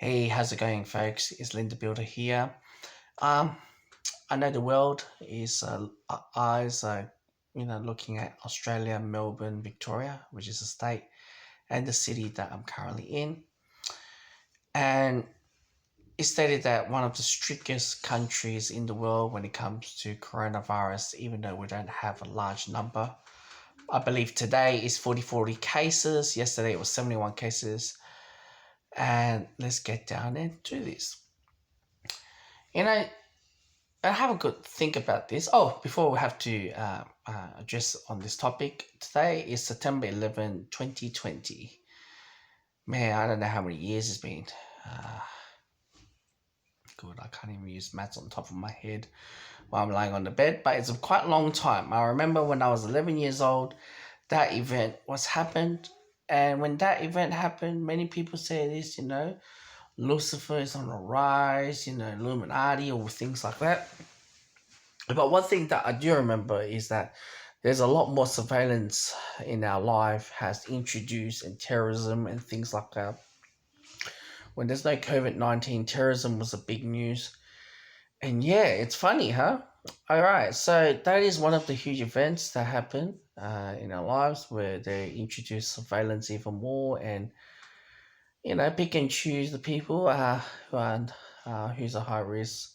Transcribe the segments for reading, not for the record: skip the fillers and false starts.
Hey, how's it going, folks? It's Linda Builder here. Um, I know the world is eyes are looking at Australia, Melbourne, Victoria, which is a state, and the city that I'm currently in. And it stated that one of the strictest countries in the world when it comes to coronavirus, even though we don't have a large number. I believe today is 40 cases. Yesterday it was 71 cases. And let's get down into this. You know, I have a good think about this. Oh, before we have to address on this topic, today is September 11, 2020. Man, I don't know how many years it's been. Uh, Good, I can't even use maths on top of my head while I'm lying on the bed, but it's a quite long time. I remember when I was 11 years old, that event was happened. And when that event happened, many people say this, Lucifer is on the rise, Illuminati or things like that. But one thing that I do remember is that there's a lot more surveillance in our life has introduced and terrorism and things like that. When there's no COVID-19, terrorism was a big news. And yeah, it's funny, huh? All right, so that is one of the huge events that happen in our lives where they introduce surveillance even more and, pick and choose the people who's a high risk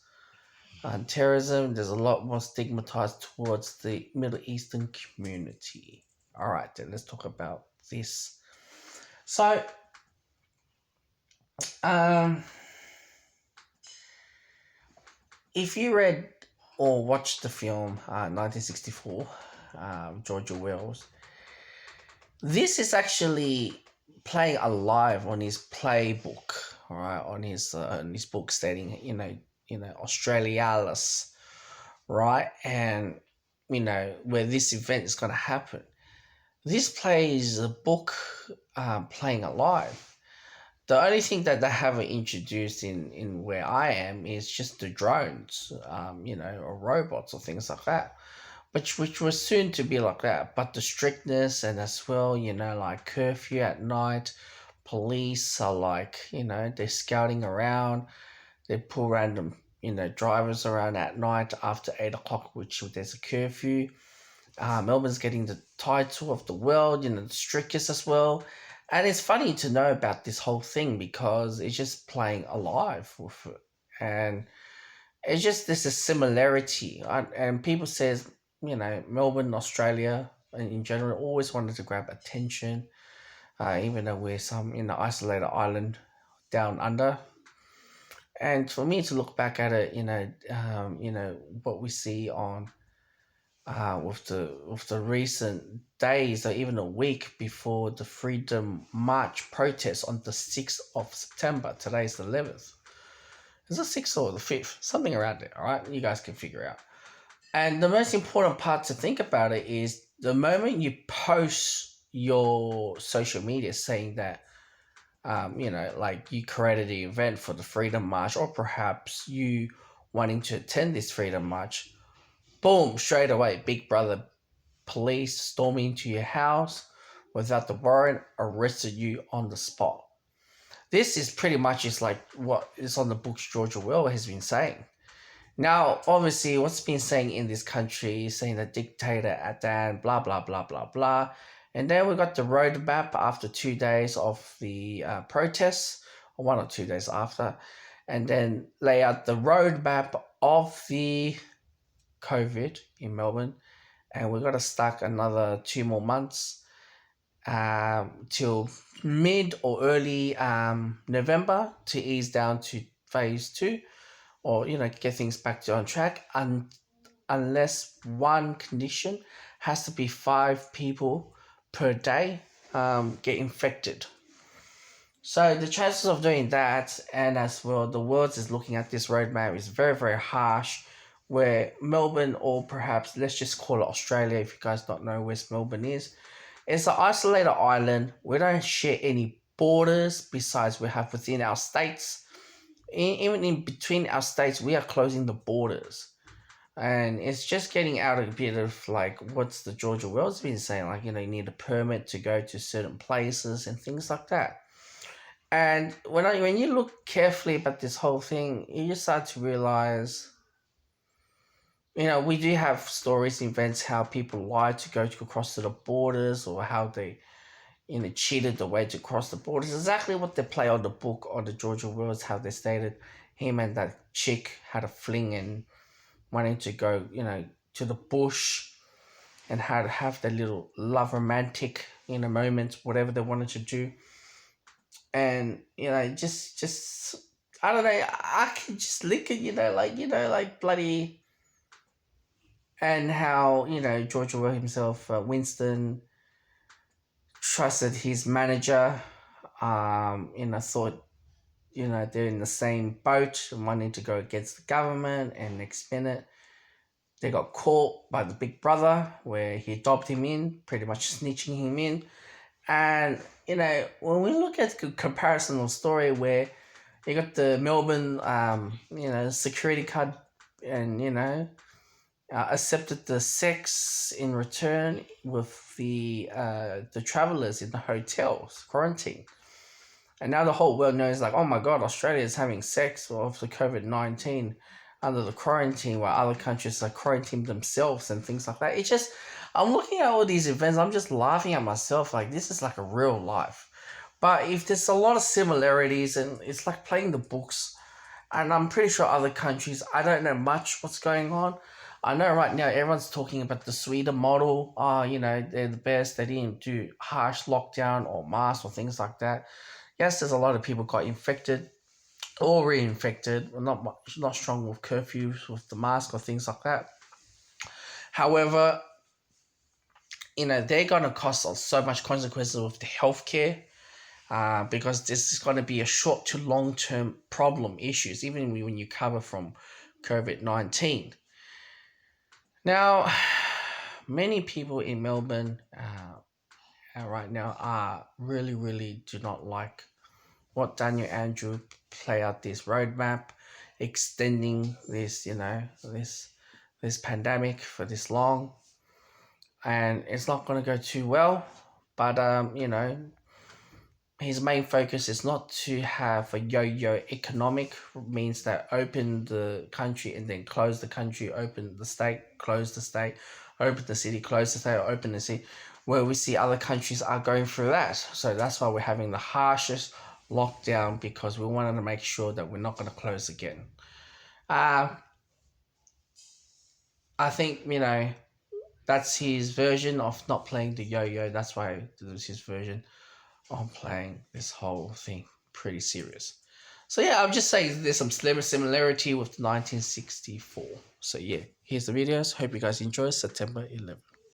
and terrorism. There's a lot more stigmatized towards the Middle Eastern community. All right, then let's talk about this. So, um, if you read or watched the film 1964, Georgia Wells, this is actually playing alive on his playbook. All right, on his book stating, Australialis, right? And where this event is going to happen. This plays a book playing alive. The only thing that they haven't introduced in where I am is just the drones, or robots or things like that, which was soon to be like that. But the strictness and as well, like curfew at night, police are like, they're scouting around. They pull random, drivers around at night after 8 o'clock, which there's a curfew. Melbourne's getting the title of the world, the strictest as well. And it's funny to know about this whole thing because it's just playing alive with it. And it's just there's a similarity. And people says, Melbourne, Australia, in general, always wanted to grab attention, even though we're some in the isolated island down under. And for me to look back at it, what we see on with the recent days or even a week before the Freedom March protest on the 6th of September. Today's the 11th. Is it 6th or the 5th? Something around there, all right? You guys can figure out. And the most important part to think about it is the moment you post your social media saying that, like you created the event for the Freedom March or perhaps you wanting to attend this Freedom March, boom, straight away, Big Brother police storming into your house without the warrant, arrested you on the spot. This is pretty much just like what is on the books George Orwell has been saying. Now, obviously, what's been saying in this country is saying the dictator Adan, blah, blah, blah, blah, blah. And then we got the roadmap after 2 days of the protests, or 1 or 2 days after, and then lay out the roadmap of the COVID in Melbourne, and we've got to stack another 2 more months till mid or early November to ease down to phase 2, or get things back to on track. Unless one condition has to be 5 people per day get infected. So the chances of doing that, and as well, the world is looking at this roadmap is very, very harsh. Where Melbourne, or perhaps let's just call it Australia, if you guys don't know where Melbourne is, it's an isolated island. We don't share any borders besides we have within our states. Even in between our states, we are closing the borders. And it's just getting out a bit of like what's the Georgia Wells been saying, like, you need a permit to go to certain places and things like that. And when you look carefully about this whole thing, you just start to realize, we do have stories, events, how people lied to go to across to the borders, or how they, cheated the way to cross the borders. Exactly what they play on the book on the Georgia Wills, how they stated him and that chick had a fling and wanting to go, to the bush, and how to have their little love romantic, moments, whatever they wanted to do. And, just I don't know, I can just look at, like bloody, and how, George Orwell himself, Winston, trusted his manager, thought, they're in the same boat and wanting to go against the government, and next minute they got caught by the big brother where he dobbed him in, pretty much snitching him in. And, when we look at the comparison of story where you got the Melbourne, security card, and, accepted the sex in return with the travelers in the hotels quarantine, and now the whole world knows, like, oh my god, Australia is having sex of the COVID-19 under the quarantine, while other countries are quarantining themselves and things like that. It's just, I'm looking at all these events, I'm just laughing at myself, like, this is like a real life. But if there's a lot of similarities, and it's like playing the books, and I'm pretty sure other countries, I don't know much what's going on. I know right now everyone's talking about the Sweden model. They're the best. They didn't do harsh lockdown or masks or things like that. Yes, there's a lot of people got infected or reinfected. We're not strong with curfews, with the mask or things like that. However, they're going to cost us so much consequences with the healthcare, because this is going to be a short to long term problem issues, even when you cover from COVID-19. Now, many people in Melbourne right now are really, really do not like what Daniel Andrew play out this roadmap, extending this, this pandemic for this long, and it's not going to go too well. But his main focus is not to have a yo-yo economic, means that open the country and then close the country, open the state, close the state, open the city, close the state, open the city, where we see other countries are going through that. So that's why we're having the harshest lockdown, because we wanted to make sure that we're not going to close again. I think, that's his version of not playing the yo-yo. That's why it was his version on playing this whole thing pretty serious. So yeah, I'm just saying there's some similarity with 1964. So yeah, here's the videos. Hope you guys enjoy September 11th.